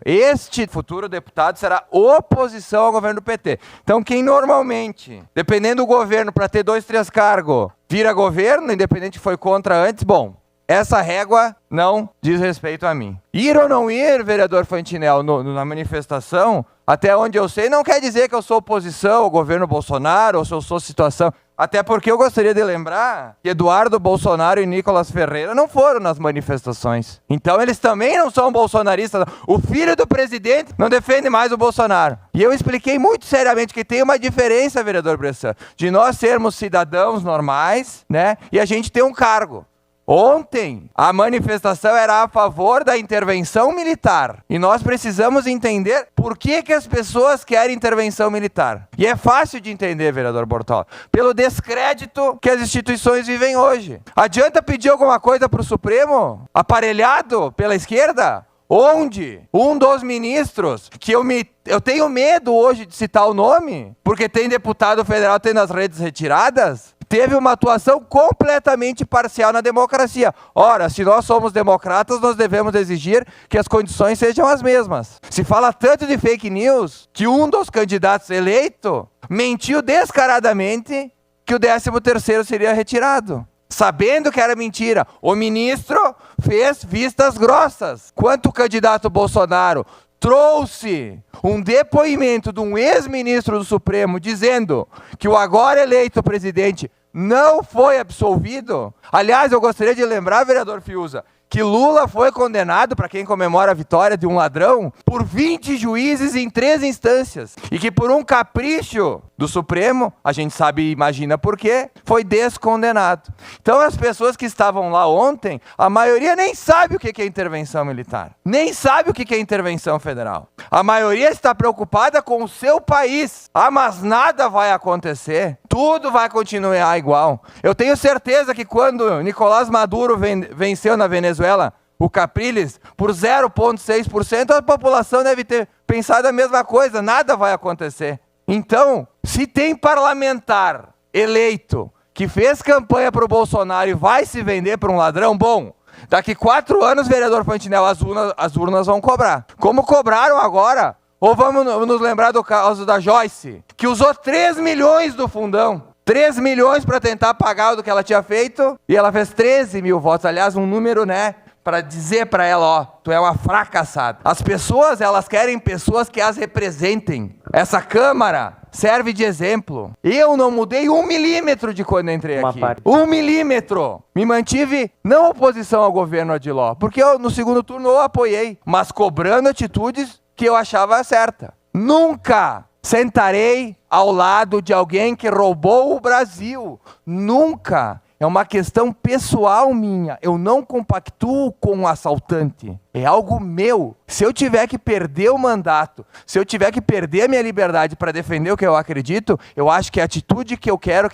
Este futuro deputado será oposição ao governo do PT. Então, quem normalmente, dependendo do governo, para ter 2, 3 cargos, vira governo, independente que foi contra antes, bom, essa régua não diz respeito a mim. Ir ou não ir, vereador Fantinel, na manifestação, até onde eu sei, não quer dizer que eu sou oposição ao governo Bolsonaro, ou se eu sou situação. Até porque eu gostaria de lembrar que Eduardo Bolsonaro e Nicolas Ferreira não foram nas manifestações. Então eles também não são bolsonaristas. O filho do presidente não defende mais o Bolsonaro. E eu expliquei muito seriamente que tem uma diferença, vereador Bressan, de nós sermos cidadãos normais, né, e a gente ter um cargo. Ontem, a manifestação era a favor da intervenção militar. E nós precisamos entender por que as pessoas querem intervenção militar. E é fácil de entender, vereador Bortola, pelo descrédito que as instituições vivem hoje. Adianta pedir alguma coisa para o Supremo, aparelhado pela esquerda? Onde um dos ministros, que eu tenho medo hoje de citar o nome, porque tem deputado federal tendo as redes retiradas, teve uma atuação completamente parcial na democracia. Ora, se nós somos democratas, nós devemos exigir que as condições sejam as mesmas. Se fala tanto de fake news, que um dos candidatos eleito mentiu descaradamente que o 13º seria retirado. Sabendo que era mentira, o ministro fez vistas grossas. Quanto o candidato Bolsonaro trouxe um depoimento de um ex-ministro do Supremo dizendo que o agora eleito presidente não foi absolvido. Aliás, eu gostaria de lembrar, vereador Fiuza, que Lula foi condenado, para quem comemora a vitória de um ladrão, por 20 juízes em 3 instâncias. E que por um capricho do Supremo, a gente sabe e imagina por quê, foi descondenado. Então as pessoas que estavam lá ontem, a maioria nem sabe o que é intervenção militar. Nem sabe o que é intervenção federal. A maioria está preocupada com o seu país. Ah, mas nada vai acontecer. Tudo vai continuar igual. Eu tenho certeza que quando Nicolás Maduro venceu na Venezuela, o Capriles, por 0,6%, a população deve ter pensado a mesma coisa. Nada vai acontecer. Então, se tem parlamentar eleito que fez campanha para o Bolsonaro e vai se vender para um ladrão, bom, daqui 4 anos, vereador Fantinel, as urnas vão cobrar. Como cobraram agora? Ou vamos nos lembrar do caso da Joyce, que usou 3 milhões do fundão. 3 milhões para tentar pagar do que ela tinha feito, e ela fez 13 mil votos. Aliás, um número, né, para dizer para ela, ó, tu é uma fracassada. As pessoas, elas querem pessoas que as representem. Essa Câmara serve de exemplo. Eu não mudei 1 milímetro de quando entrei aqui. 1 milímetro. Me mantive não oposição ao governo Adiló, porque eu no segundo turno eu apoiei, mas cobrando atitudes que eu achava certa. Nunca sentarei ao lado de alguém que roubou o Brasil. Nunca. É uma questão pessoal minha. Eu não compactuo com um assaltante. É algo meu. Se eu tiver que perder o mandato, se eu tiver que perder a minha liberdade para defender o que eu acredito, eu acho que a atitude que eu quero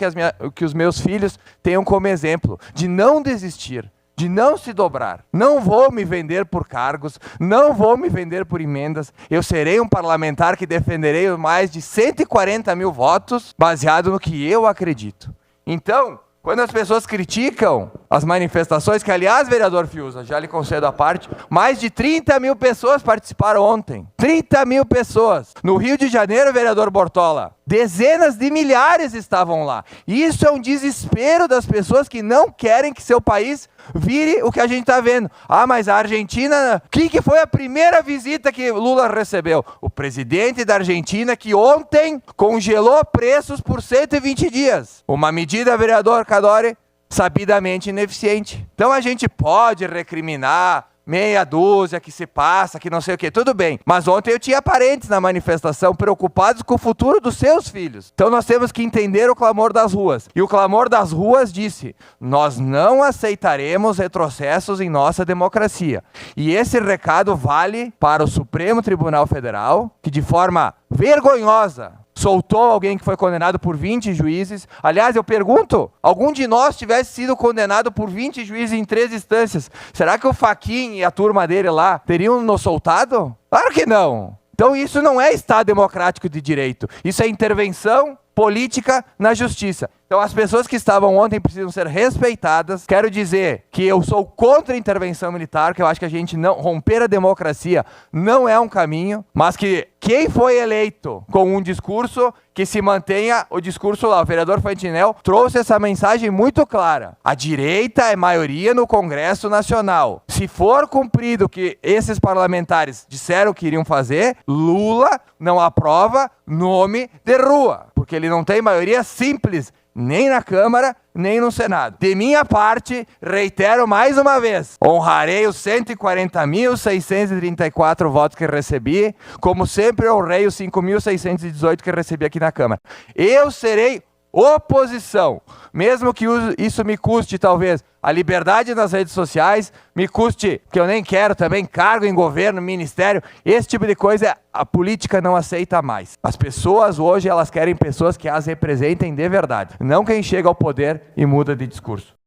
que os meus filhos tenham como exemplo, de não desistir, de não se dobrar. Não vou me vender por cargos, não vou me vender por emendas. Eu serei um parlamentar que defenderei mais de 140 mil votos, baseado no que eu acredito. Então, quando as pessoas criticam as manifestações, que aliás, vereador Fiuza, já lhe concedo a parte, mais de 30 mil pessoas participaram ontem. 30 mil pessoas. No Rio de Janeiro, vereador Bortola, dezenas de milhares estavam lá. Isso é um desespero das pessoas que não querem que seu país vire o que a gente está vendo. Ah, mas a Argentina... Quem que foi a primeira visita que Lula recebeu? O presidente da Argentina, que ontem congelou preços por 120 dias. Uma medida, vereador Cadore, sabidamente ineficiente. Então a gente pode recriminar meia dúzia que se passa, que não sei o que, tudo bem. Mas ontem eu tinha parentes na manifestação preocupados com o futuro dos seus filhos. Então nós temos que entender o clamor das ruas. E o clamor das ruas disse, nós não aceitaremos retrocessos em nossa democracia. E esse recado vale para o Supremo Tribunal Federal, que de forma vergonhosa soltou alguém que foi condenado por 20 juízes. Aliás, eu pergunto, algum de nós tivesse sido condenado por 20 juízes em 3 instâncias, será que o Fachin e a turma dele lá teriam nos soltado? Claro que não. Então isso não é Estado democrático de direito. Isso é intervenção política na justiça. Então as pessoas que estavam ontem precisam ser respeitadas. Quero dizer que eu sou contra a intervenção militar, que eu acho que a gente não romper a democracia não é um caminho, mas que quem foi eleito com um discurso que se mantenha o discurso lá. O vereador Fantinel trouxe essa mensagem muito clara. A direita é maioria no Congresso Nacional. Se for cumprido o que esses parlamentares disseram que iriam fazer, Lula não aprova nome de rua, porque ele não tem maioria simples, nem na Câmara, nem no Senado. De minha parte, reitero mais uma vez, honrarei os 140.634 votos que recebi, como sempre honrei os 5.618 que recebi aqui na Câmara. Eu serei oposição, mesmo que isso me custe talvez a liberdade nas redes sociais, me custe, que eu nem quero também, cargo em governo, ministério, esse tipo de coisa a política não aceita mais. As pessoas hoje, elas querem pessoas que as representem de verdade, não quem chega ao poder e muda de discurso.